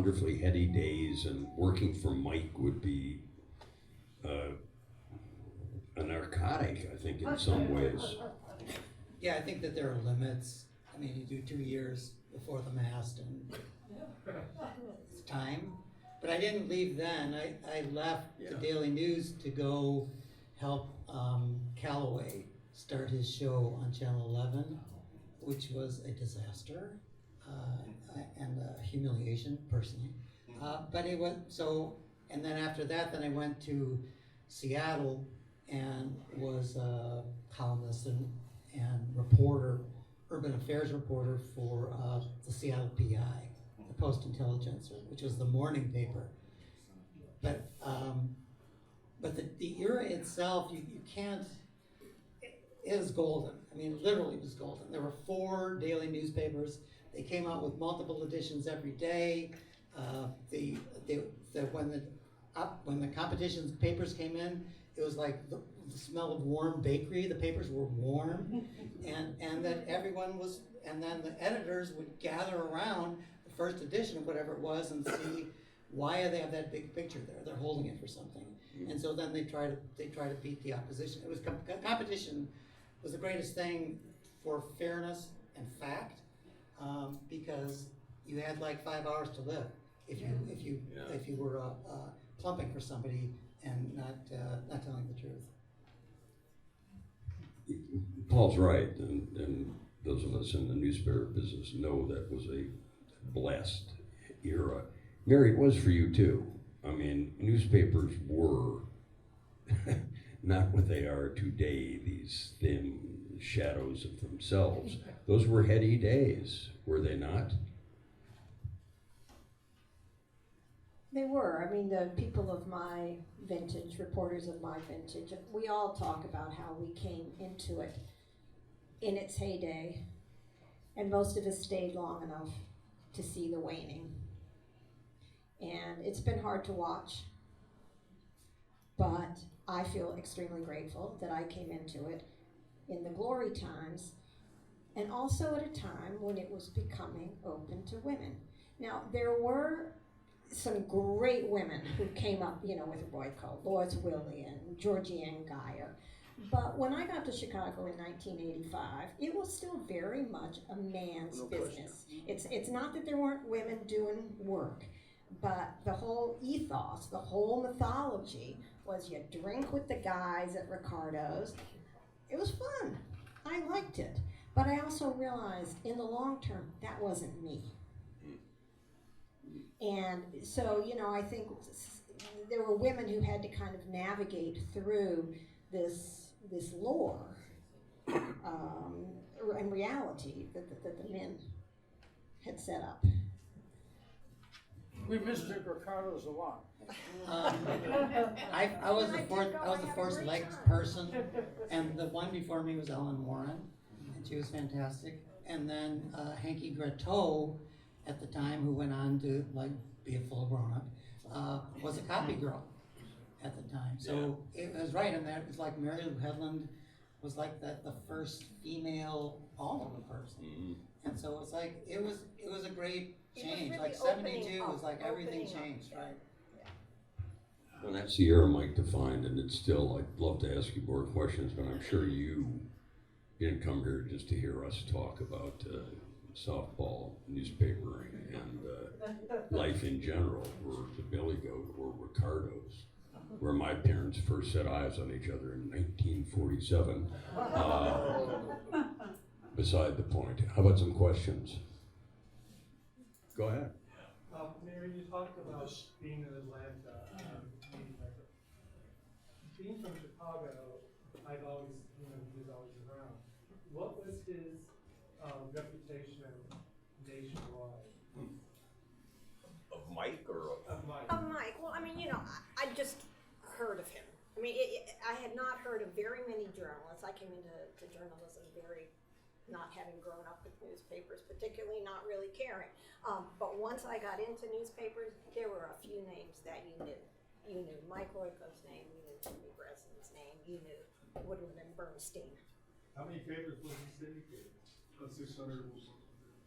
wonderfully heady days, and working for Mike would be a narcotic, I think, in some ways. Yeah, I think that there are limits. I mean, you do 2 years before the mast, and it's time. But I didn't leave then. I left the Daily News to go help Calloway start his show on Channel 11, which was a disaster and a humiliation, personally. But it was so, and then after that, then I went to Seattle and was a columnist and reporter, urban affairs reporter for the Seattle PI, the Post-Intelligencer, which was the morning paper. But the era itself, you can't, it was golden. I mean, literally it was golden. There were 4 daily newspapers. They came out with multiple editions every day. When the competition's papers came in, it was like the smell of warm bakery. The papers were warm, and that everyone was, and then the editors would gather around the first edition of whatever it was and see why they have that big picture there. They're holding it for something, and so then they try to beat the opposition. It was competition was the greatest thing for fairness and fact, because you had like 5 hours to live if you were plumping for somebody and not telling the truth. Paul's right, and those of us in the newspaper business know that was a blessed era. Mary, it was for you too. I mean, newspapers were not what they are today, these thin shadows of themselves. Those were heady days, were they not? They were. I mean, the people of my vintage, reporters of my vintage, we all talk about how we came into it in its heyday, and most of us stayed long enough to see the waning. And it's been hard to watch, but I feel extremely grateful that I came into it in the glory times, and also at a time when it was becoming open to women. Now, there were some great women who came up, with Royko, Lois Willian, Georgianne Geyer. But when I got to Chicago in 1985, it was still very much a man's business. It's not that there weren't women doing work, but the whole ethos, the whole mythology was you drink with the guys at Ricardo's. It was fun. I liked it. But I also realized in the long term, that wasn't me. And so, I think there were women who had to kind of navigate through this lore and reality that the men had set up. We visited Ricardo's a lot. I was the first legged person, and the one before me was Ellen Warren, and she was fantastic. And then Hanky Gretteau, at the time, who went on to be a full grown-up, was a copy girl at the time. So it was right, and that was like Mary Lou Hedlund was like the first female all-over person. Mm-hmm. And so it's like it was a great change. Really like 72 was like everything changed, right? And that's the era Mike defined, and it's still, I'd love to ask you more questions, but I'm sure you didn't come here just to hear us talk about softball, newspapering, and life in general, or the Billy Goat, or Ricardo's, where my parents first set eyes on each other in 1947. Beside the point. How about some questions? Go ahead. Mary, you talked about being in Atlanta. Being from Chicago, I've always, he was always around. What was his reputation nationwide? Of Mike or Of Mike? Of Mike. Well, I just heard of him. I had not heard of very many journalists. I came into journalism not having grown up with newspapers, particularly not really caring. But once I got into newspapers, there were a few names that you knew. You knew Mike Royko's name, you knew Jimmy Breslin's name, you knew Woodward and Bernstein. How many papers was he syndicated? 600.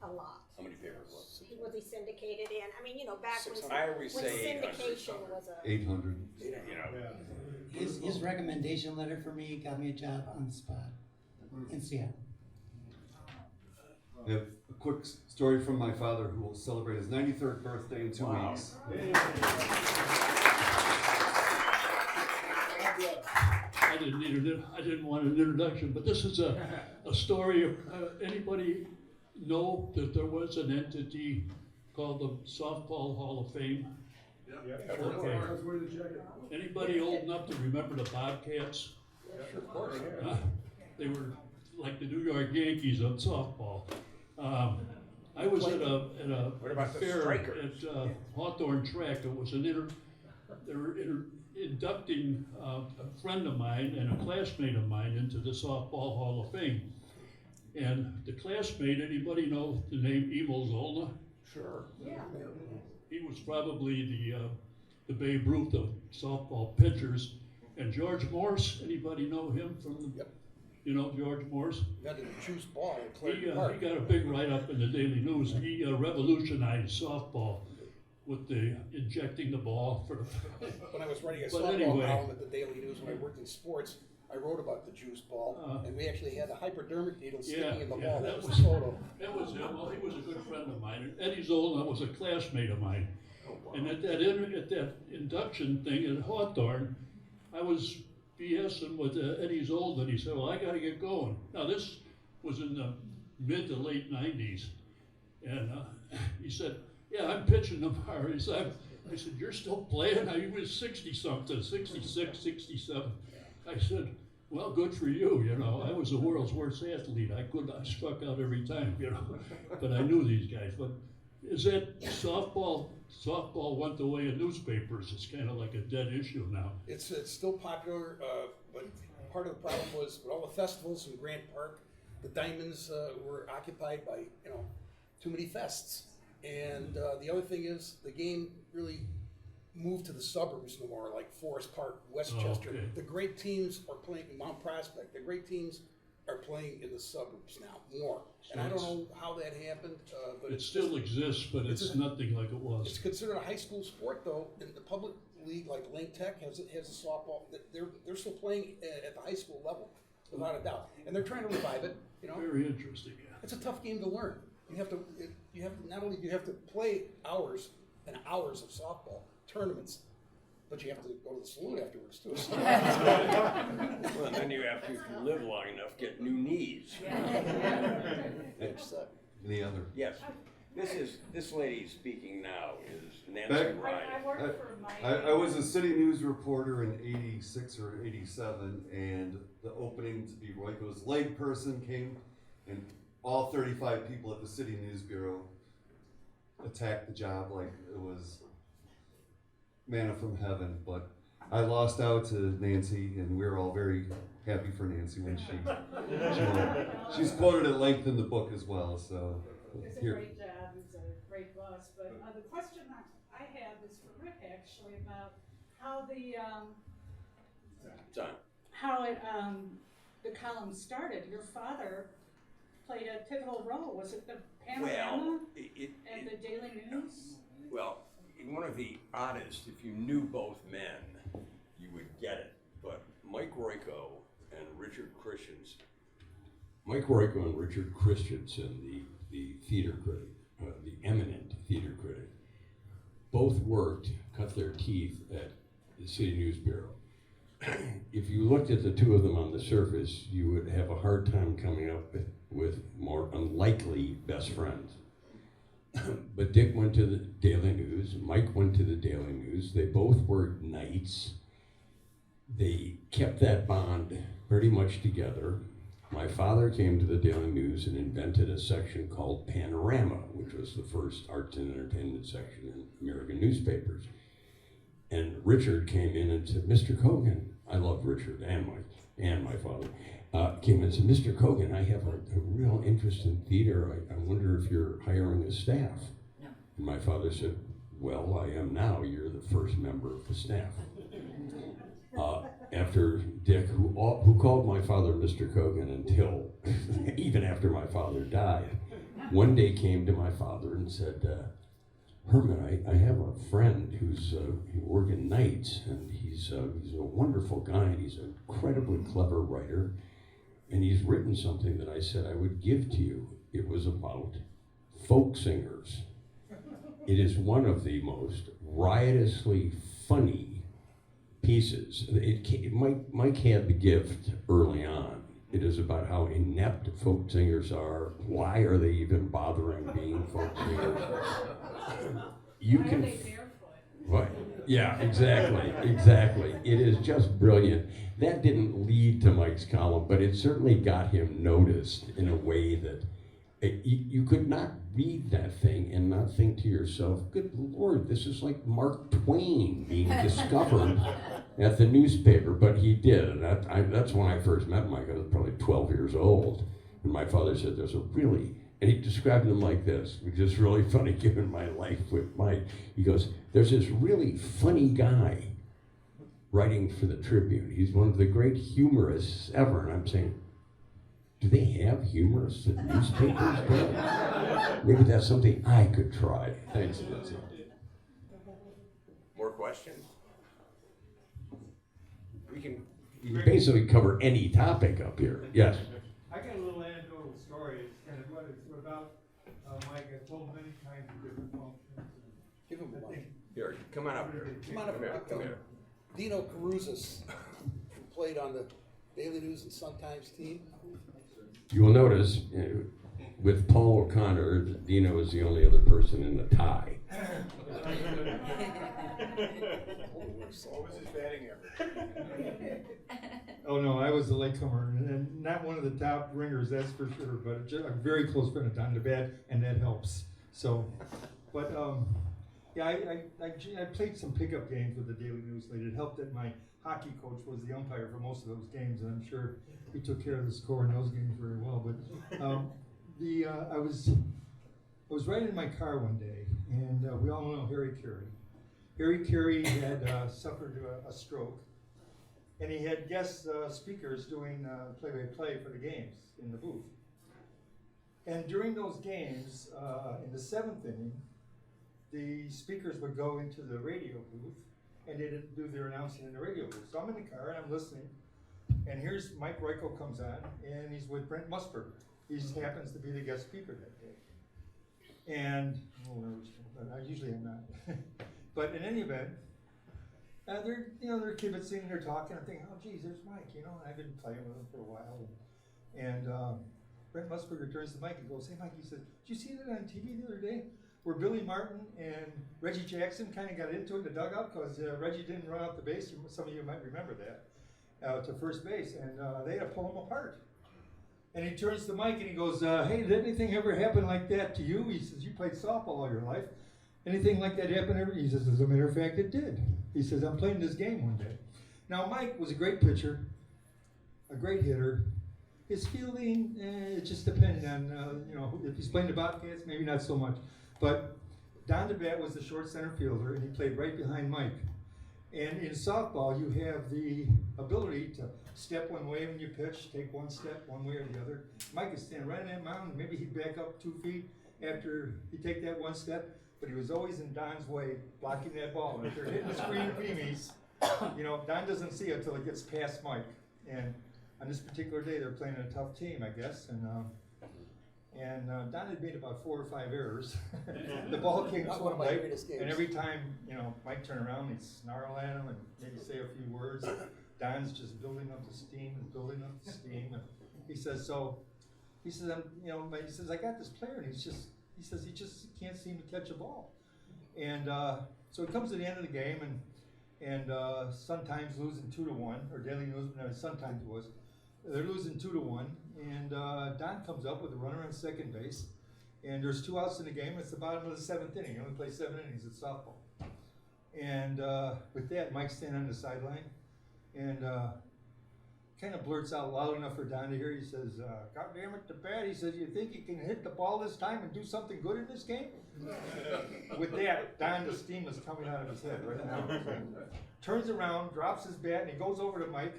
a lot. How many papers was it? Was he syndicated in? I mean, you know, back when, I always when say 800. syndication was a. 800. You know, His recommendation letter for me got me a job on the spot in Seattle. I have a quick story from my father who will celebrate his 93rd birthday in 2 Wow. weeks. I didn't want an introduction, but this is a story of, anybody know that there was an entity called the Softball Hall of Fame? Okay. Anybody old enough to remember the Bobcats? of course. They were like the New York Yankees of softball. I was at a What about the fair Strikers? at Hawthorne Track. It was they were inducting a friend of mine and a classmate of mine into the Softball Hall of Fame. And the classmate, anybody know the name Emil Zollner? Sure. Yeah. He was probably the Babe Ruth of softball pitchers. And George Morse, anybody know him from the, Yep. you know George Morse? That is a juice ball in He Clayton Park. got a big write-up in the Daily News. He revolutionized softball with the injecting the ball for the. When I was writing a But softball anyway. column at the Daily News when I worked in sports, I wrote about the juice ball, and we actually had a hypodermic needle sticking in the ball. That was the photo. That was him. Well, he was a good friend of mine. And Eddie Zollner was a classmate of mine. And at that induction thing at Hawthorne, I was BSing with Eddie Zollner. He said, "Well, I got to get going." Now this was in the mid to late '90s, and he said, "Yeah, I'm pitching tomorrow." He said, I said, "You're still playing?" He was 60-something, 66, 67. I said, "Well, good for you, you know. I was the world's worst athlete. I struck out every time, you know, but I knew these guys." But is that softball went the way of newspapers? It's kind of like a dead issue now. It's still popular, but part of the problem was with all the festivals in Grant Park, the diamonds were occupied by too many fests. And the other thing is the game really moved to the suburbs no more, like Forest Park, Westchester. Oh, okay. The great teams are playing in Mount Prospect. The great teams are playing in the suburbs now more. And I don't know how that happened, but It still exists, but it's nothing like it It's was. considered a high school sport, though. In the public league, like Lane Tech has a softball. They're still playing at the high school level, without a doubt, and they're trying to revive it. Very interesting, yeah. It's a tough game to learn. You have to not only do you have to play hours and hours of softball tournaments, but you have to go to the saloon afterwards too. Well, and then you have to, if you live long enough, get new knees. Any other? Yes. This lady speaking now is Nancy Back- Ryan. I work for my. I was a city news reporter in 86 or 87, and the opening to be Royko's leg person came, and all 35 people at the City News Bureau attacked the job like it was manna from heaven. But I lost out to Nancy, and we were all very happy for Nancy when she won. She's quoted at length in the book as well. So It's a here. great job, he's a great boss, but the question I have is for Rick actually about how the column started. Your father played a pivotal role. Was it the Panorama and the Daily News? Well, one of the oddest, if you knew both men, you would get it. But Mike Royko and Richard Christensen, the theater critic, the eminent theater critic, both cut their teeth at the City News Bureau. If you looked at the two of them on the surface, you would have a hard time coming up with more unlikely best friends. But Dick went to the Daily News, Mike went to the Daily News. They both worked nights. They kept that bond pretty much together. My father came to the Daily News and invented a section called Panorama, which was the first arts and entertainment section in American newspapers. And Richard came in and said, "Mr. Cogan," I love Richard and Mike and my father, came in and said, "Mr. Cogan, I have a real interest in theater. I wonder if you're hiring a staff." No. And my father said, "Well, I am now. You're the first member of the staff." After Dick, who called my father Mr. Cogan until, even after my father died, one day came to my father and said, Herman, I have a friend who's working nights, and he's a wonderful guy, and he's an incredibly clever writer, and he's written something that I said I would give to you. It was about folk singers. It is one of the most riotously funny pieces. Mike had the gift early on. It is about how inept folk singers are. Why are they even bothering being folk singers? You Why are can. they barefoot? What? Yeah, exactly. It is just brilliant. That didn't lead to Mike's column, but it certainly got him noticed in a way that you could not read that thing and not think to yourself, good Lord, this is like Mark Twain being discovered at the newspaper. But he did, and that's when I first met Mike. I was probably 12 years old, and my father said, there's a really, and he described him like this, which is really funny given my life with Mike. He goes, there's this really funny guy writing for the Tribune. He's one of the great humorists ever. And I'm saying, do they have humorists at newspapers? Maybe that's something I could try. Thanks, Lindsay. More questions? We can basically cover any topic up here. Yes. I got a little anecdotal story. It's kind of what it's about Mike. I've told many times of different functions. Give him a mic. Here, come on up here. Come on up here. Come here. Dino Caruzas, who played on the Daily News and Sun-Times team. You will notice with Paul O'Connor, Dino is the only other person in the tie. What was his batting average? Oh no, I was a latecomer, and not one of the top ringers, that's for sure. But a very close friend of Don DeBad, and that helps. So, but yeah, I played some pickup games with the Daily News late. It helped that my hockey coach was the umpire for most of those games, and I'm sure he took care of the score in those games very well. But I was riding in my car one day, and we all know Harry Carey. Harry Carey had suffered a stroke, and he had guest speakers doing play-by-play for the games in the booth. And during those games, in the 7th inning, the speakers would go into the radio booth, and they didn't do their announcing in the radio booth. So I'm in the car, and I'm listening, and here's Mike Royko comes on, and he's with Brent Musburger. He happens to be the guest speaker that day. And, I usually am not. But in any event, they're kibitzing, they're talking. I'm thinking, oh, geez, there's Mike. I've been playing with him for a while. And Brent Musburger turns to Mike and goes, hey, Mike, he says, did you see that on TV the other day? Where Billy Martin and Reggie Jackson kind of got into it in the dugout because Reggie didn't run out the base. Some of you might remember that, to first base, and they had to pull him apart. And he turns to Mike and he goes, hey, did anything ever happen like that to you? He says, you played softball all your life. Anything like that happen ever? He says, as a matter of fact, it did. He says, I'm playing this game one day. Now, Mike was a great pitcher, a great hitter. His fielding, it just depended on, if he's playing the Bobcats, maybe not so much. But Don DeBat was the short center fielder, and he played right behind Mike. And in softball, you have the ability to step one way when you pitch, take one step one way or the other. Mike is standing right on that mound. Maybe he'd back up 2 feet after he take that one step, but he was always in Don's way, blocking that ball. And if they're hitting the screen beamies, Don doesn't see it until it gets past Mike. And on this particular day, they're playing a tough team, I guess. And Don had made about 4 or 5 errors. The ball came Not one of my late, greatest games. and every time, Mike turned around, he'd snarl at him and maybe say a few words. Don's just building up the steam and building up the steam. And he says, he says, I got this player, and he just can't seem to catch a ball. And so it comes to the end of the game, and Sun-Times losing 2-1, or Daily News, no, Sun-Times it was. They're losing 2-1, and Don comes up with a runner on second base, and there's 2 outs in the game. It's the bottom of the 7th inning. You only play 7 innings at softball. And with that, Mike's standing on the sideline, and kind of blurts out loud enough for Don to hear. He says, God damn it, the bat. He says, you think you can hit the ball this time and do something good in this game? With that, Don, the steam is coming out of his head right now. Turns around, drops his bat, and he goes over to Mike,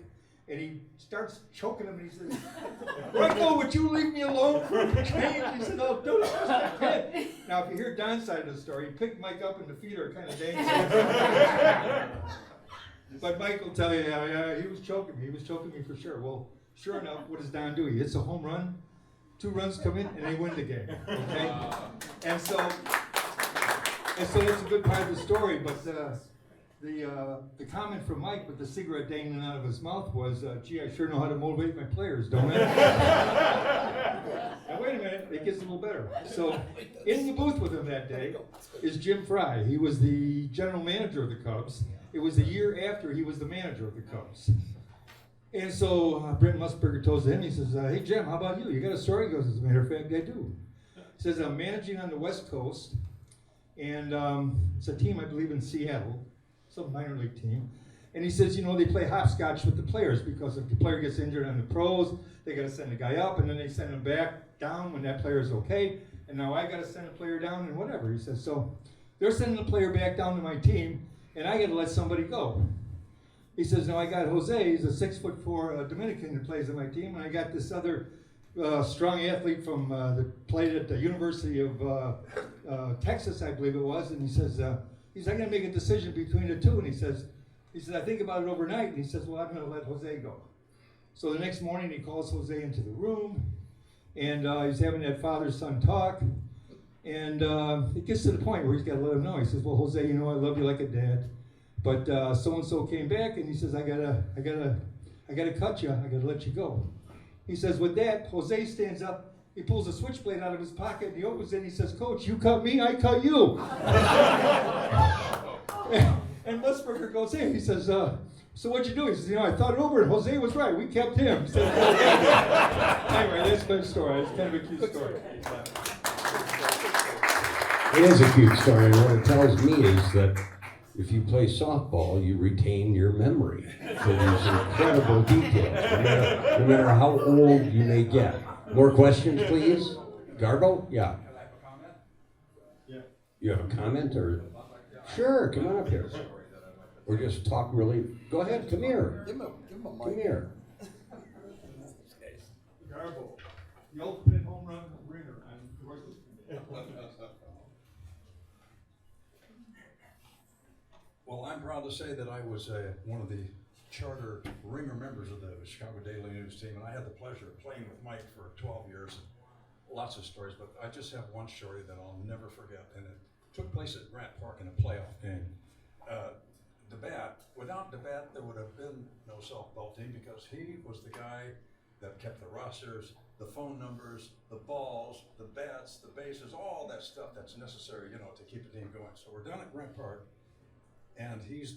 and he starts choking him, and he says, Royko, would you leave me alone for a change? He said, oh, do it just like that. Now, if you hear Don's side of the story, he picked Mike up and the feet are kind of dancing. But Mike will tell you, yeah, he was choking me. He was choking me for sure. Well, sure enough, what does Don do? He hits a home run, 2 runs come in, and they win the game, okay? And so that's a good part of the story, but the comment from Mike with the cigarette dangling out of his mouth was, gee, I sure know how to motivate my players, don't I? Now wait a minute, it gets a little better. So in the booth with him that day is Jim Fry. He was the general manager of the Cubs. It was the year after he was the manager of the Cubs. And so Brent Musburger tells him, he says, hey Jim, how about you? You got a story? He goes, as a matter of fact, I do. He says, I'm managing on the West Coast, and it's a team, I believe, in Seattle, some minor league team. And he says, you know, they play hopscotch with the players because if the player gets injured on the pros, they got to send the guy up, and then they send him back down when that player is okay. And now I got to send a player down and whatever. He says, so they're sending the player back down to my team, and I got to let somebody go. He says, now I got Jose, he's a 6'4" Dominican that plays on my team, and I got this other strong athlete from that played at the University of Texas, I believe it was, and he says, I'm going to make a decision between the two, and he says, I think about it overnight, and he says, well, I'm going to let Jose go. So the next morning he calls Jose into the room, and he's having that father-son talk, and it gets to the point where he's got to let him know. He says, well, Jose, you know I love you like a dad, but so-and-so came back, and he says, I gotta cut you, I gotta let you go. He says, with that, Jose stands up, he pulls a switchblade out of his pocket, and he opens it, and he says, Coach, you cut me, I cut you. And Musburger goes, hey, he says, so what'd you do? He says, you know, I thought it over, and Jose was right, we kept him. He says, anyway, that's a good story, it's kind of a cute story. It is a cute story, and what it tells me is that if you play softball, you retain your memory for these incredible details, no matter how old you may get. More questions, please? Garbo? Yeah. Yeah. You have a comment, or? Sure, come on up here. Or just talk really, go ahead, come here. Give him a mic. Come here. Garbo, the ultimate home run ringer on Royko. Well, I'm proud to say that I was one of the charter ringer members of the Chicago Daily News team, and I had the pleasure of playing with Mike for 12 years. Lots of stories, but I just have one story that I'll never forget, and it took place at Grant Park in a playoff game. Without the bat, there would have been no softball team because he was the guy that kept the rosters, the phone numbers, the balls, the bats, the bases, all that stuff that's necessary, you know, to keep the team going. So we're down at Grant Park, and he's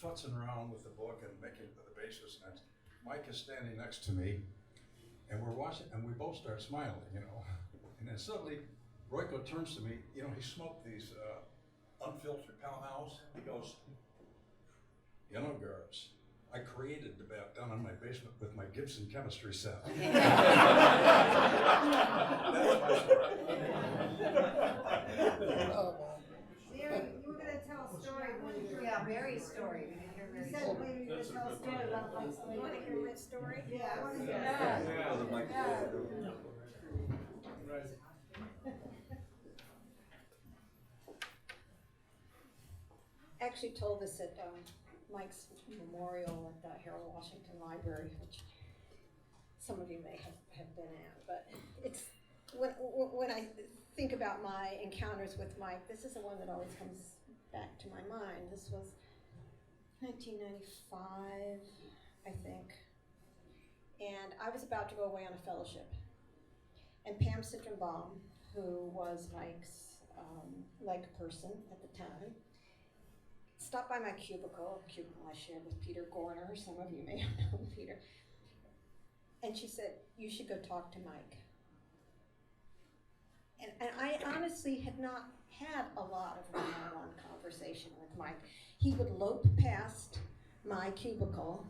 futzing around with the book and making the bases, and Mike is standing next to me, and we're watching, and we both start smiling, you know. And then suddenly, Royko turns to me, you know, he smoked these unfiltered Pall Malls. He goes, you know, Garbs, I created the bat down in my basement with my Gibson chemistry set. That's my story. Mary, you were gonna tell a story. Yeah, Mary's story. We didn't hear Mary's story. You said you were gonna tell a story about Mike's. You wanna hear Mike's story? Yeah, I wanna hear that. Actually told us at Mike's memorial at the Harold Washington Library, which some of you may have been at, but it's, when I think about my encounters with Mike, this is the one that always comes back to my mind. This was 1995, I think, and I was about to go away on a fellowship, and Pam Citronbaum, who was Mike's leg person at the time, stopped by my cubicle, a cubicle I shared with Peter Gorner. Some of you may have known Peter. And she said, you should go talk to Mike. And I honestly had not had a lot of one-on-one conversation with Mike. He would lope past my cubicle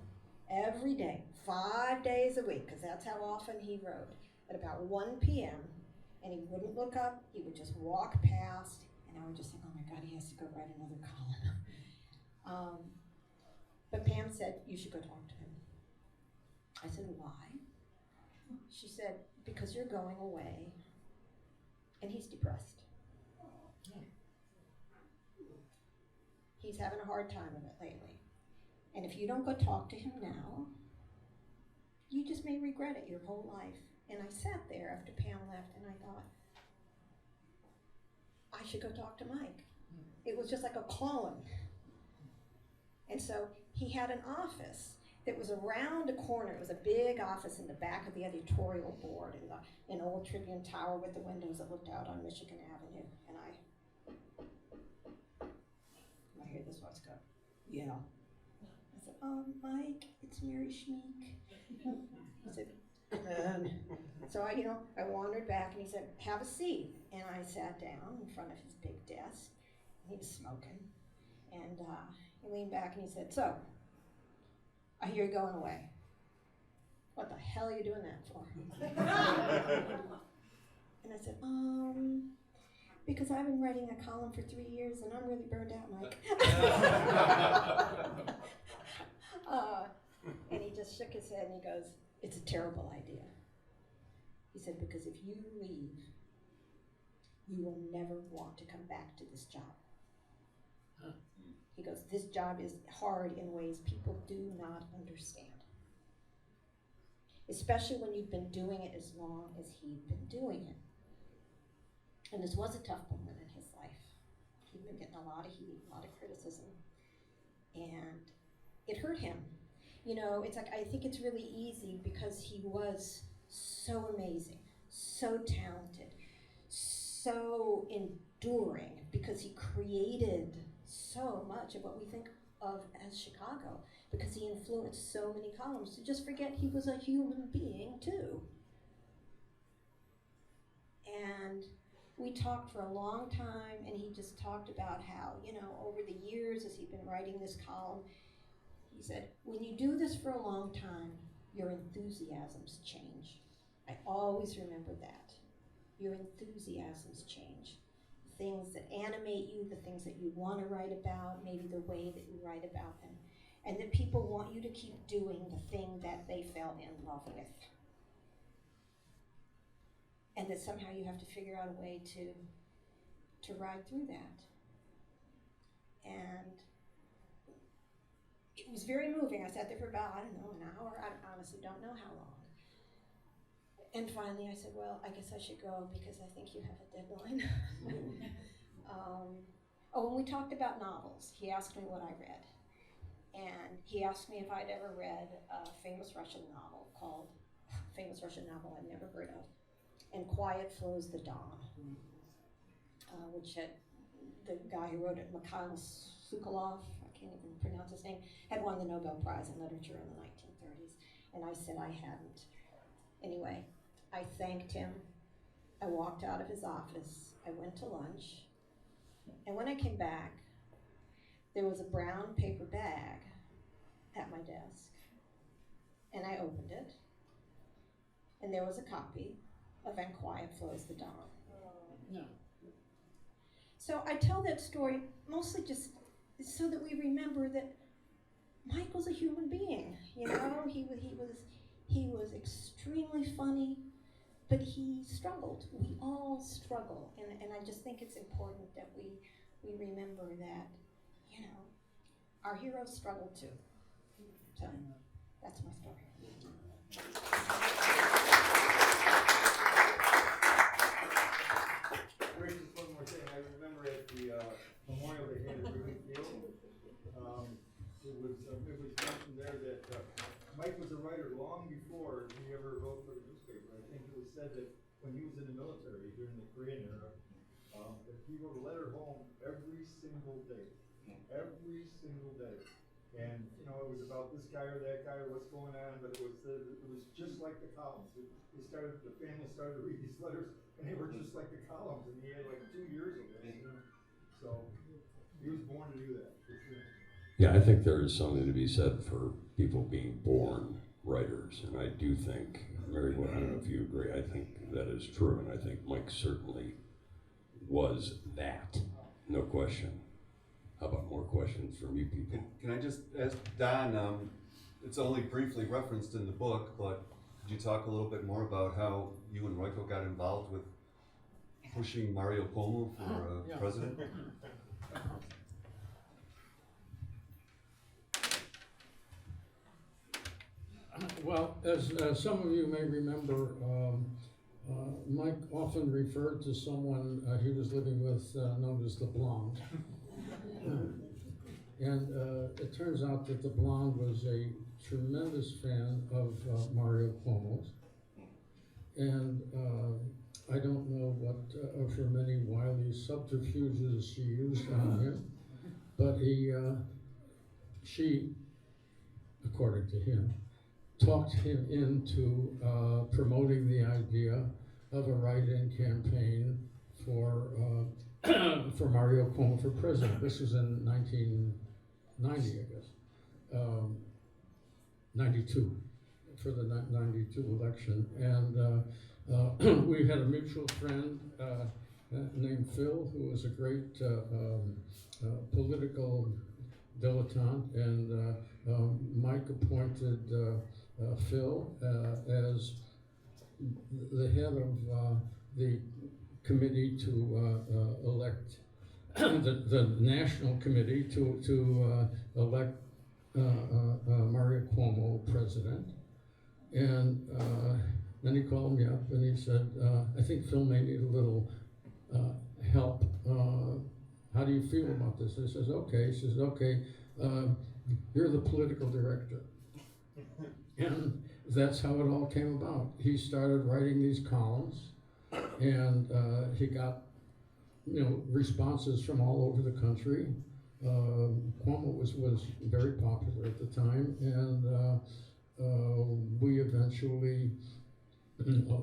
every day, 5 days a week, because that's how often he wrote, at about 1 p.m., and he wouldn't look up, he would just walk past, and I would just think, oh my God, he has to go write another column. But Pam said, you should go talk to him. I said, why? She said, because you're going away and he's depressed. He's having a hard time of it lately. And if you don't go talk to him now, you just may regret it your whole life. And I sat there after Pam left and I thought, I should go talk to Mike. It was just like a calling. And so he had an office that was around a corner. It was a big office in the back of the editorial board in an old Tribune Tower with the windows that looked out on Michigan Avenue. And I hear this voice go, yeah. I said, Mike, it's Mary Schmeek. He said, so I wandered back and he said, have a seat. And I sat down in front of his big desk and he was smoking. And he leaned back and he said, so, I hear you're going away. What the hell are you doing that for? And I said, because I've been writing a column for 3 years and I'm really burned out, Mike. And he just shook his head and he goes, it's a terrible idea. He said, because if you leave, you will never want to come back to this job. He goes, this job is hard in ways people do not understand. Especially when you've been doing it as long as he'd been doing it. And this was a tough moment in his life. He'd been getting a lot of heat, a lot of criticism. And it hurt him. It's like, I think it's really easy because he was so amazing, so talented, so enduring, because he created so much of what we think of as Chicago, because he influenced so many columns. To just forget he was a human being too. And we talked for a long time, and he just talked about how, over the years as he'd been writing this column, he said, when you do this for a long time, your enthusiasms change. I always remember that. Your enthusiasms change. The things that animate you, the things that you want to write about, maybe the way that you write about them, and that people want you to keep doing the thing that they fell in love with. And that somehow you have to figure out a way to ride through that. And it was very moving. I sat there for about, an hour. I honestly don't know how long. And finally I said, well, I guess I should go because I think you have a deadline. When we talked about novels, he asked me what I read. And he asked me if I'd ever read a famous Russian novel I'd never heard of. And Quiet Flows the Dawn, which had the guy who wrote it, Mikhail Sukhalov, I can't even pronounce his name, had won the Nobel Prize in Literature in the 1930s. And I said I hadn't. Anyway, I thanked him. I walked out of his office. I went to lunch. And when I came back, there was a brown paper bag at my desk. And I opened it. And there was a copy of And Quiet Flows the Dawn. No. So I tell that story mostly just so that we remember that Mike was a human being. He was extremely funny, but he struggled. We all struggle, and I just think it's important that we remember that, our heroes struggled too. So that's my story. Just one more thing. I remember at the memorial they had at Wrigley Field, it was mentioned there that Mike was a writer long before he ever wrote for the newspaper. I think it was said that when he was in the military during the Korean era, that he wrote a letter home every single day. Every single day. And, it was about this guy or that guy or what's going on, but it was just like the columns. The family started to read these letters, and they were just like the columns, and he had like 2 years of this. So he was born to do that, for sure. Yeah, I think there is something to be said for people being born writers, and I do think, Mary, I don't know if you agree, I think that is true, and I think Mike certainly was that, no question. How about more questions from you people? Can I just ask Don, it's only briefly referenced in the book, but could you talk a little bit more about how you and Royko got involved with pushing Mario Cuomo for president? Well, as some of you may remember, Mike often referred to someone he was living with known as the Blonde. And it turns out that the Blonde was a tremendous fan of Mario Cuomo's. And I don't know what of her many wily subterfuges she used on him, but she, according to him, talked him into promoting the idea of a write-in campaign for Mario Cuomo for president. This was in 1990, I guess, 92, for the 92 election. And we had a mutual friend named Phil, who was a great political dilettante, and Mike appointed Phil as the head of the committee to elect the national committee to elect Mario Cuomo president. And then he called me up and he said, I think Phil may need a little help. How do you feel about this? I says, okay. He says, okay, you're the political director. And that's how it all came about. He started writing these columns, and he got, responses from all over the country. Cuomo was very popular at the time, and we eventually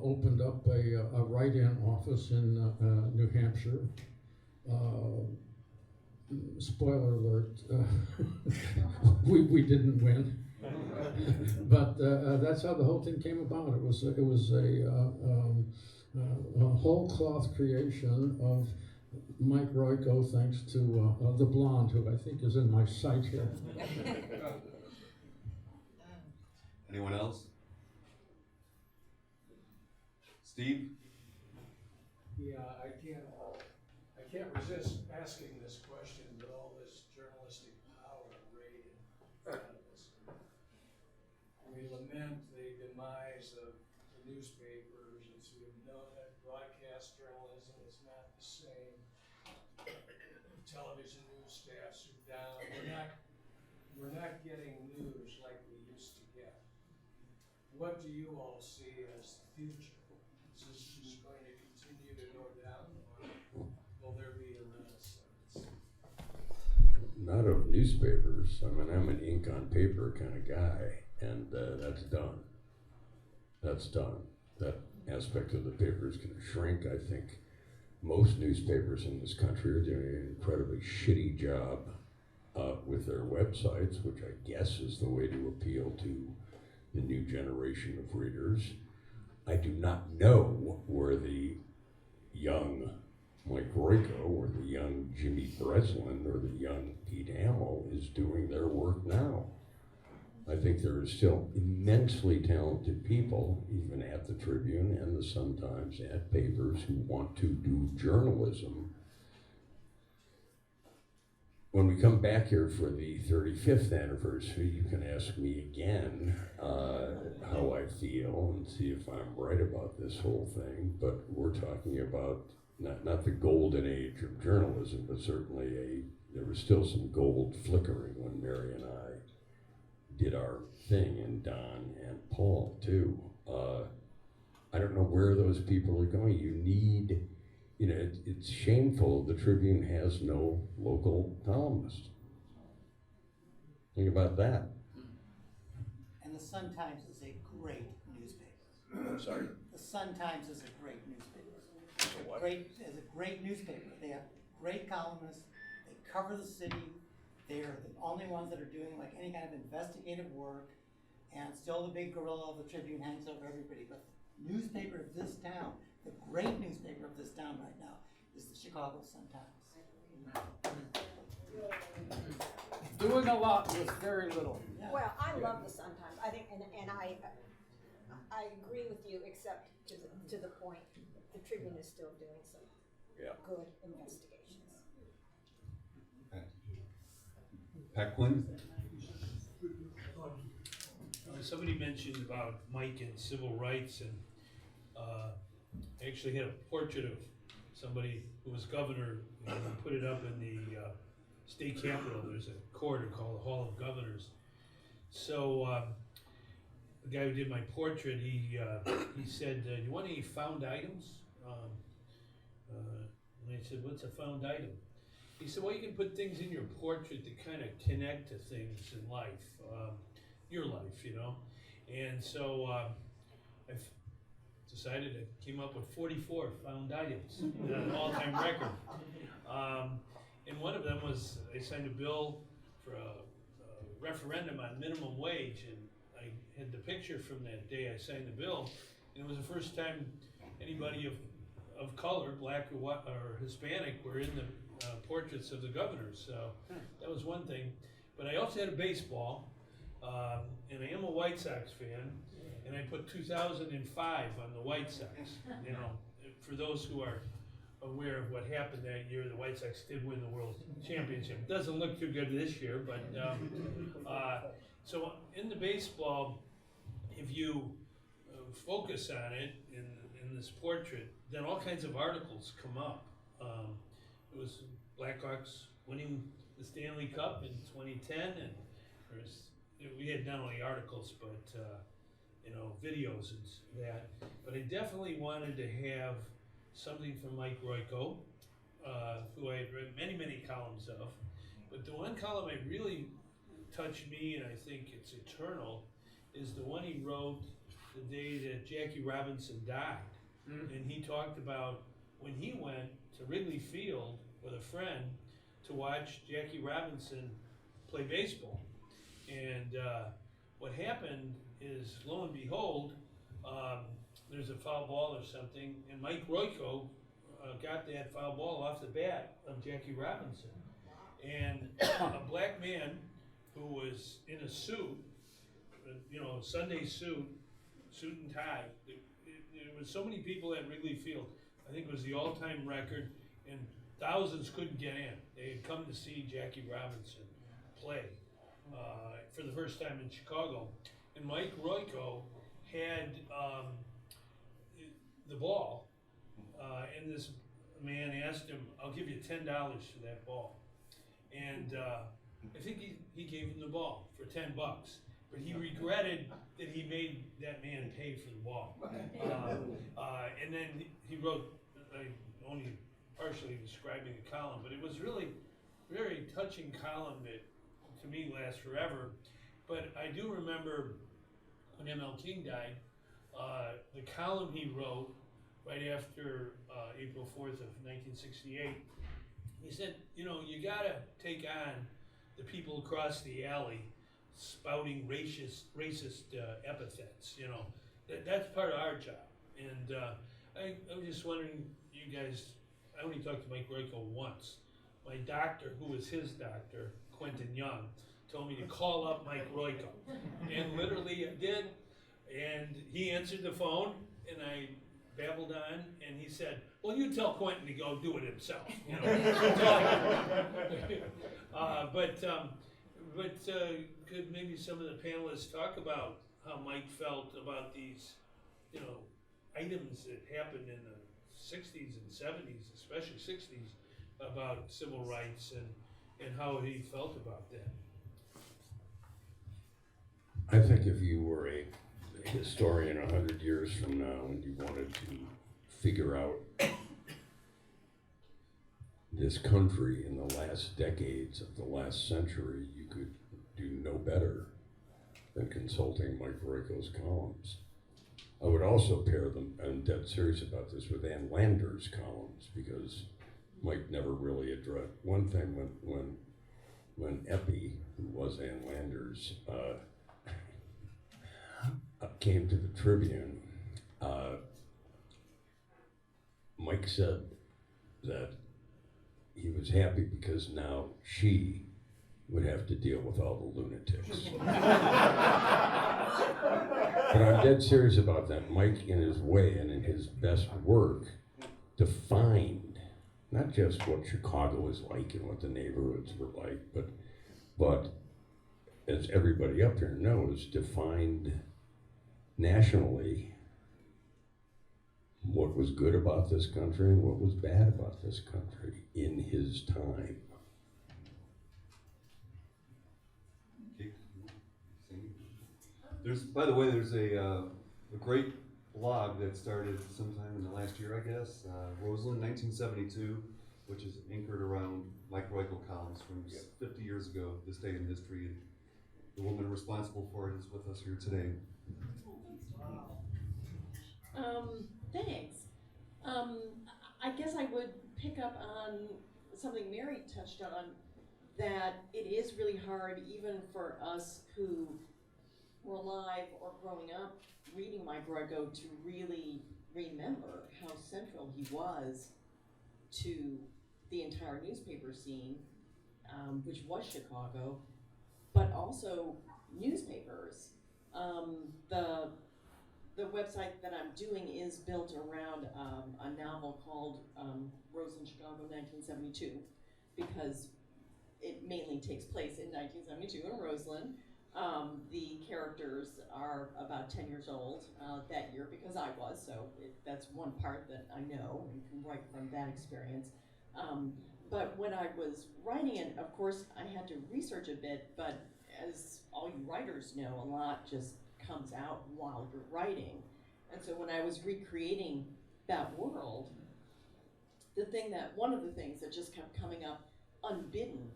opened up a write-in office in New Hampshire. Spoiler alert, we didn't win. But that's how the whole thing came about. It was a whole cloth creation of Mike Royko, thanks to the Blonde, who I think is in my sight here. Anyone else? Steve? Yeah, I can't resist asking this question with all this journalistic power rated out of us. We lament the demise of the newspapers, as we know that broadcast journalism is not the same. Television news staffs are down. We're not getting news like we used to get. What do you all see as the future? Is this just going to continue to go down, or will there be a renaissance? Not of newspapers. I mean, I'm an ink on paper kind of guy, and that's done. That's done. That aspect of the paper is going to shrink. I think most newspapers in this country are doing an incredibly shitty job with their websites, which I guess is the way to appeal to the new generation of readers. I do not know where the young Mike Royko or the young Jimmy Breslin or the young Pete Hamill is doing their work now. I think there are still immensely talented people, even at the Tribune and the Sun-Times, at papers, who want to do journalism. When we come back here for the 35th anniversary, you can ask me again how I feel and see if I'm right about this whole thing. But we're talking about not the golden age of journalism, but certainly there was still some gold flickering when Mary and I did our thing, and Don and Paul too. I don't know where those people are going. You need, it's shameful the Tribune has no local columnist. Think about that. And the Sun-Times is a great newspaper. I'm sorry? The Sun-Times is a great newspaper. It's a great newspaper. They have great columnists. They cover the city. They're the only ones that are doing like any kind of investigative work, and still the big gorilla of the Tribune hangs over everybody. But the newspaper of this town, the great newspaper of this town right now, is the Chicago Sun-Times. Doing a lot with very little. Yeah. Well, I love the Sun Times. I think, and I agree with you, except to the point, the Tribune is still doing some good investigations. Pat Quinn? Somebody mentioned about Mike and civil rights, and I actually had a portrait of somebody who was governor, and we put it up in the state capitol. There's a corridor called the Hall of Governors. So the guy who did my portrait, he said, "You want any found items?" And I said, "What's a found item?" He said, "Well, you can put things in your portrait that kind of connect to things in life, your life, you know." And so I've decided I came up with 44 found items, an all-time record. And one of them was I signed a bill for a referendum on minimum wage, and I had the picture from that day I signed the bill, and it was the first time anybody of color, black or white, or Hispanic, were in the portraits of the governors. So that was one thing. But I also had a baseball, and I am a White Sox fan, and I put 2005 on the White Sox. You know, for those who are aware of what happened that year, the White Sox did win the World Championship. It doesn't look too good this year, but so in the baseball, if you focus on it in this portrait, then all kinds of articles come up. It was Blackhawks winning the Stanley Cup in 2010, and we had not only articles but you know, videos and that. But I definitely wanted to have something from Mike Royko, who I had read many columns of. But the one column that really touched me, and I think it's eternal, is the one he wrote the day that Jackie Robinson died. And he talked about when he went to Wrigley Field with a friend to watch Jackie Robinson play baseball. And what happened is, lo and behold, there's a foul ball or something, and Mike Royko got that foul ball off the bat of Jackie Robinson. And a black man who was in a suit, you know, Sunday suit and tie. There was so many people at Wrigley Field. I think it was the all-time record, and thousands couldn't get in. They had come to see Jackie Robinson play for the first time in Chicago. And Mike Royko had the ball, and this man asked him, "I'll give you $10 for that ball." And I think he gave him the ball for $10, but he regretted that he made that man pay for the ball. And then he wrote, only partially describing the column, but it was really very touching column that to me lasts forever. But I do remember when M.L. King died, the column he wrote right after April 4th of 1968, he said, you know, you gotta take on the people across the alley spouting racist epithets, you know. That's part of our job. And I was just wondering, you guys, I only talked to Mike Royko once. My doctor, who was his doctor, Quentin Young, told me to call up Mike Royko. And literally I did, and he answered the phone, and I babbled on, and he said, well, you tell Quentin to go do it himself. You know. But could maybe some of the panelists talk about how Mike felt about these, you know, items that happened in the 60s and 70s, especially 60s, about civil rights and how he felt about that? I think if you were a historian 100 years from now and you wanted to figure out this country in the last decades of the last century, you could do no better than consulting Mike Royko's columns. I would also pair them, I'm dead serious about this, with Ann Lander's columns, because Mike never really addressed one thing when Epi, who was Ann Landers, came to the Tribune. Mike said that he was happy because now she would have to deal with all the lunatics. But I'm dead serious about that. Mike, in his way and in his best work, defined not just what Chicago is like and what the neighborhoods were like, but as everybody up here knows, defined nationally what was good about this country and what was bad about this country in his time. There's, by the way, there's a great blog that started sometime in the last year, I guess, Roseland 1972, which is anchored around Mike Royko columns from 50 years ago, this day in history. And the woman responsible for it is with us here today. Thanks. I guess I would pick up on something Mary touched on, that it is really hard, even for us who were alive or growing up reading Mike Royko, to really remember how central he was to the entire newspaper scene, which was Chicago, but also newspapers. The website that I'm doing is built around a novel called Roseland, Chicago, 1972, because it mainly takes place in 1972 in Roseland. The characters are about 10 years old that year, because I was, so that's one part that I know and can write from that experience. But when I was writing it, of course, I had to research a bit, but as all you writers know, a lot just comes out while you're writing. And so when I was recreating that world, one of the things that just kept coming up unbidden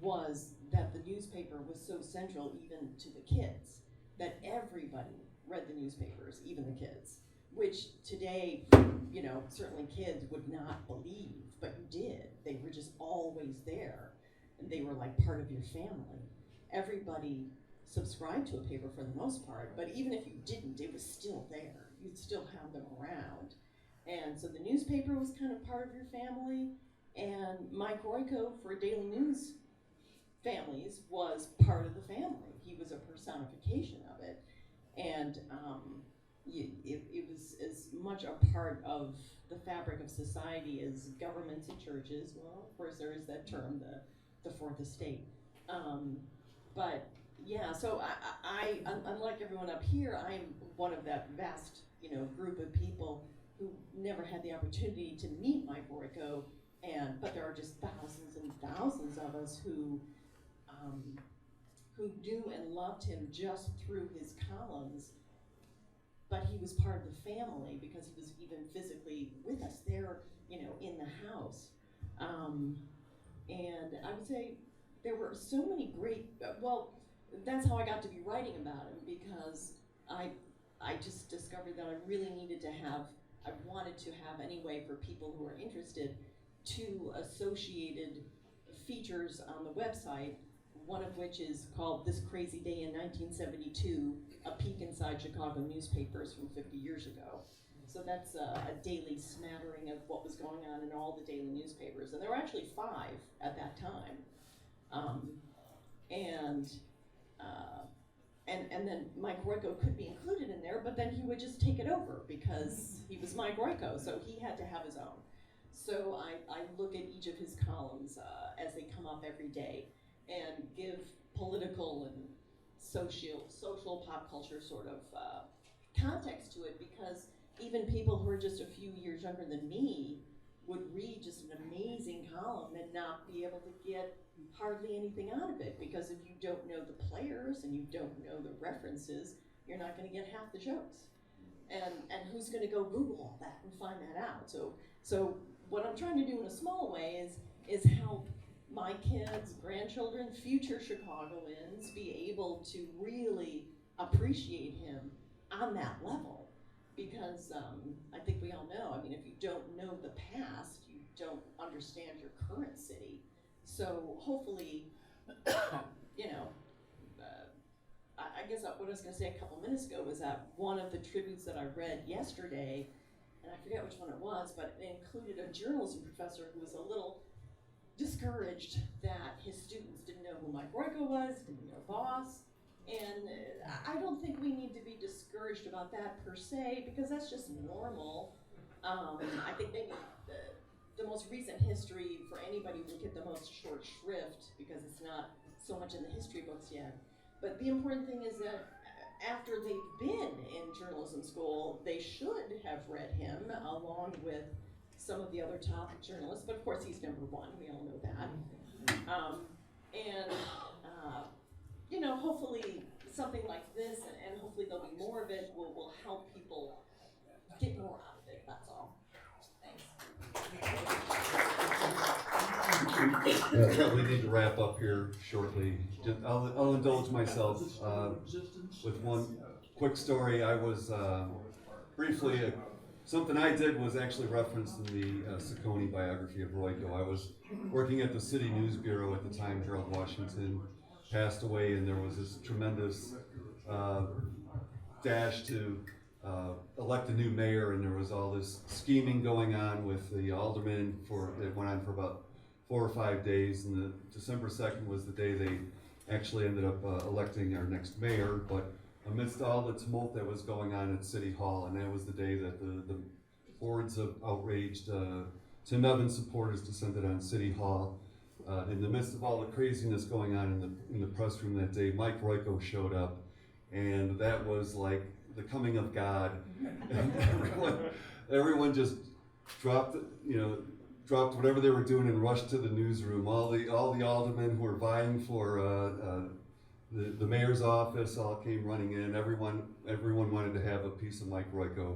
was that the newspaper was so central even to the kids, that everybody read the newspapers, even the kids, which today, you know, certainly kids would not believe, but you did. They were just always there, and they were like part of your family. Everybody subscribed to a paper for the most part, but even if you didn't, it was still there. You'd still have them around. And so the newspaper was kind of part of your family, and Mike Royko, for daily news families, was part of the family. He was a personification of it. And it was as much a part of the fabric of society as governments and churches. Well, of course, there is that term, the fourth estate. But yeah, so I unlike everyone up here, I'm one of that vast, you know, group of people who never had the opportunity to meet Mike Royko, but there are just thousands and thousands of us who knew and loved him just through his columns. But he was part of the family because he was even physically with us there, you know, in the house. And I would say there were so many great, well, that's how I got to be writing about him, because I just discovered that I really needed to have, I wanted to have any way for people who are interested to associated features on the website, one of which is called This Crazy Day in 1972, a peek inside Chicago newspapers from 50 years ago. So that's a daily smattering of what was going on in all the daily newspapers. And there were actually 5 at that time. And then Mike Royko could be included in there, but then he would just take it over because he was Mike Royko, so he had to have his own. So I look at each of his columns as they come up every day and give political and social pop culture sort of context to it, because even people who are just a few years younger than me would read just an amazing column and not be able to get hardly anything out of it, because if you don't know the players and you don't know the references, you're not going to get half the jokes. And who's going to go Google all that and find that out? So what I'm trying to do in a small way is help my kids, grandchildren, future Chicagoans be able to really appreciate him on that level. Because I think we all know, I mean, if you don't know the past, you don't understand your current city. So hopefully, you know, I guess what I was going to say a couple minutes ago was that one of the tributes that I read yesterday, and I forget which one it was, but it included a journalism professor who was a little discouraged that his students didn't know who Mike Royko was, didn't know Boss. And I don't think we need to be discouraged about that per se, because that's just normal. I think maybe the most recent history for anybody will get the most short shrift because it's not so much in the history books yet. But the important thing is that after they've been in journalism school, they should have read him along with some of the other top journalists. But of course, he's number one. We all know that. You know, hopefully something like this, and hopefully there'll be more of it, will help people get more out of it. That's all. Thanks. We need to wrap up here shortly. I'll indulge myself with one quick story. I was briefly, something I did was actually referenced in the Saccone biography of Royko. I was working at the City News Bureau at the time. Gerald Washington passed away, and there was this tremendous dash to elect a new mayor, and there was all this scheming going on with the aldermen. It went on for about 4 or 5 days, and the December 2nd was the day they actually ended up electing our next mayor. But amidst all the tumult that was going on at City Hall, and that was the day that the hordes of outraged Tim Evans supporters descended on City Hall. In the midst of all the craziness going on in the press room that day, Mike Royko showed up, and that was like the coming of God. And everyone just dropped whatever they were doing and rushed to the newsroom. All the aldermen who were vying for the mayor's office all came running in. Everyone wanted to have a piece of Mike Royko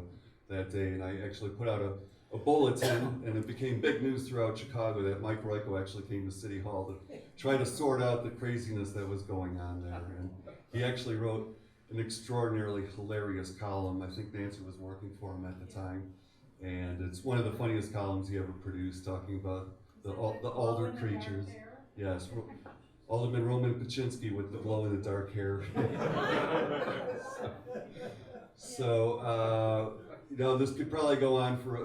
that day, and I actually put out a bulletin, and it became big news throughout Chicago that Mike Royko actually came to City Hall to try to sort out the craziness that was going on there. And he actually wrote an extraordinarily hilarious column. I think Nancy was working for him at the time, and it's one of the funniest columns he ever produced, talking about the alder creatures. Yes, Alderman Roman Paczynski with the glow-in-the-dark hair. So, this could probably go on for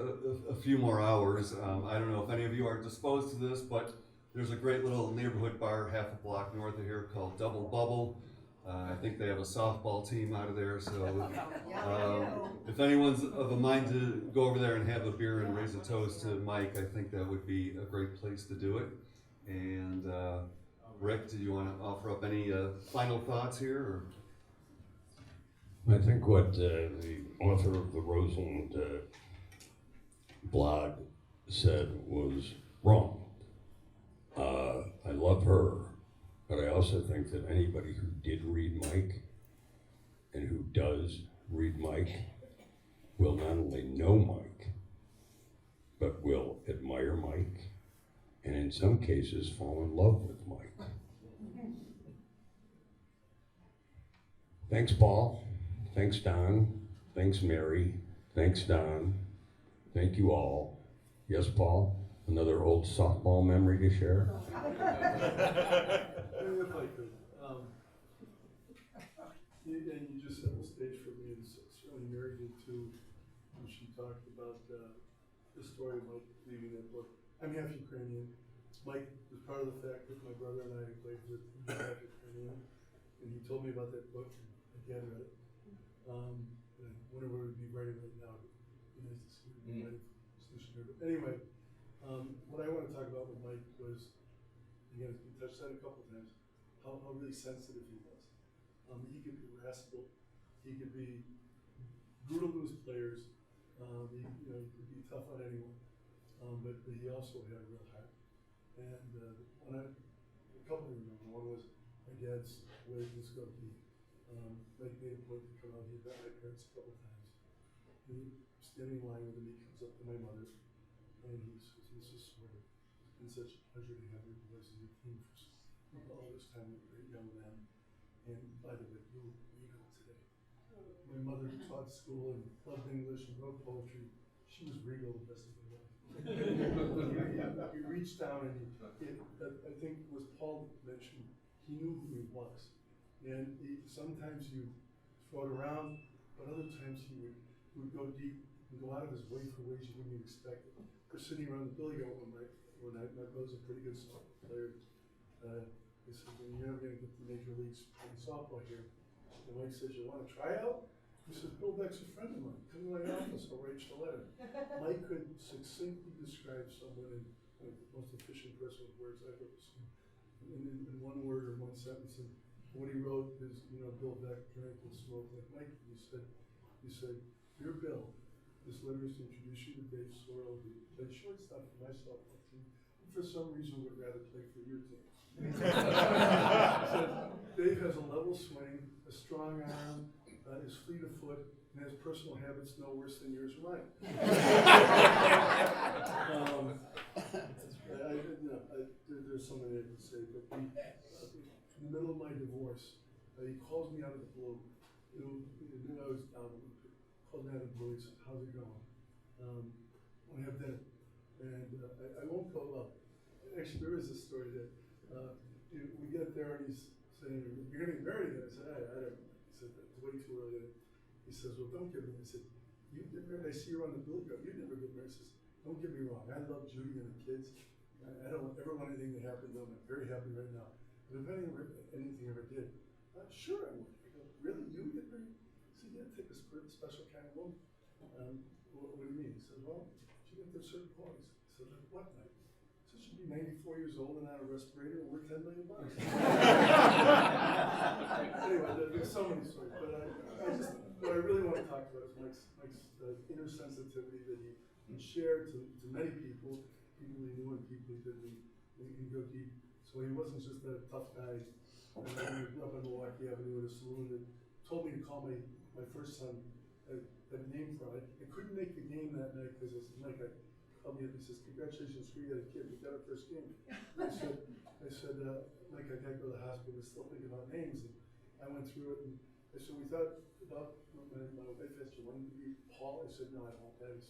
a few more hours. I don't know if any of you are disposed to this, but there's a great little neighborhood bar half a block north of here called Double Bubble. I think they have a softball team out of there, so if anyone's of a mind to go over there and have a beer and raise a toast to Mike, I think that would be a great place to do it. And Rick, do you want to offer up any final thoughts here? Or? I think what the author of the Roseland blog said was wrong. I love her, but I also think that anybody who did read Mike and who does read Mike will not only know Mike, but will admire Mike, and in some cases fall in love with Mike. Thanks, Paul. Thanks, Don. Thanks, Mary. Thanks, Don. Thank you all. Yes, Paul? Another old softball memory to share? If I could. And you just set the stage for me, and certainly Mary did too, when she talked about the story of Mike leaving that book. I'm half Ukrainian. Mike was part of the fact that my brother and I played with half Ukrainian, and he told me about that book, and again read it. And I wonder where we'd be writing right now. It'd be nice to see him writing solution here. But anyway, what I want to talk about with Mike was, again, it's been touched on a couple of times, how really sensitive he was. He could be irascible. He could be brutal to his players. He could be tough on anyone. But he also had a real heart. And a couple of them remember. One was my dad's wedding was going to be. Mike made a point to come out. He met my parents a couple of times. And he was standing in line with him. He comes up to my mother, and he says, "Mrs. Sawyer, it's been such a pleasure to have you as a team for all this time with great young men. And by the way, you're regal today." My mother taught school and loved English and wrote poetry. She was regal the rest of her life. He reached down and I think it was Paul that mentioned, he knew who he was. And sometimes you throw it around, but other times he would go deep and go out of his way for ways you wouldn't even expect it. We're sitting around the billy goat one night when my brother's a pretty good softball player. He said, "You're never going to get to major leagues playing softball here." And Mike says, "You want to try out?" He says, "Bill Beck's a friend of mine. Come to my office, I'll write you a letter." Mike could succinctly describe someone in the most efficient person with words I've ever seen. In one word or one sentence. And what he wrote is, Bill Beck drank and smoked like Mike. He said, "Dear Bill, this letter is to introduce you to Dave Sorrell, who played shortstop for my softball team, and for some reason would rather play for your team." Said, "Dave has a level swing, a strong arm, is fleet of foot, and has personal habits no worse than yours or mine." There's something I can say, but in the middle of my divorce, he calls me out of the blue. He knew I was down. Called me out of the blue. He said, "How's it going? Want to have dinner?" And I won't go up. Actually, there is a story that we get there and he's saying, "You're going to get married again." I said, I don't know. He said, "It's way too early." He says, "Well, don't get married." I said, "You get married? I see you on the Billy Goat. You never get married." He says, "Don't get me wrong. I love Judy and the kids. I don't ever want anything to happen to them. I'm very happy right now. But if anything ever did, sure I would." I go, "Really? You would get married?" He said, "Yeah, take a special kind of woman." What do you mean? He said, "Well, she got certain qualities." I said, "Like what, Mike?" He said, "She'd be 94 years old and on a respirator and worth $10 million. Anyway, there's so many stories, but what I really want to talk about is Mike's inner sensitivity that he shared to many people he knew and people he didn't. He go deep. So he wasn't just a tough guy. I grew up on Milwaukee Avenue at a saloon that told me to call my first son a name for it. I couldn't make the game that night because I said, "Mike," called me up. He says, "Congratulations, you got a kid. We got our first game." I said, "Mike, I gotta go to the hospital. We're still thinking about names." And I went through it, and I said, "We thought about my wife asked you, wanted to be Paul?" I said, "No, I don't want that." He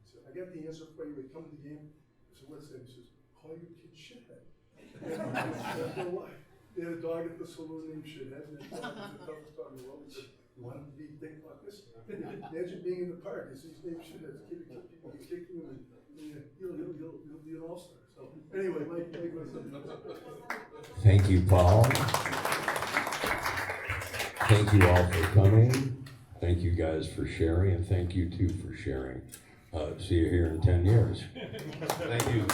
said, "I got the answer for you. We come to the game." I said, "What's that?" He says, "Call your kid Shithead." I don't know why. They had a dog at the saloon named Shithead, and that dog was the toughest dog in the world. He said, "You want him to be Dick Buckus?" Imagine being in the park. His name's Shithead. This kid would kick people, he'd kick you, and you'll be an all-star. So anyway, Mike was Thank you, Paul. Thank you all for coming. Thank you guys for sharing, and thank you too for sharing. See you here in 10 years. Thank you.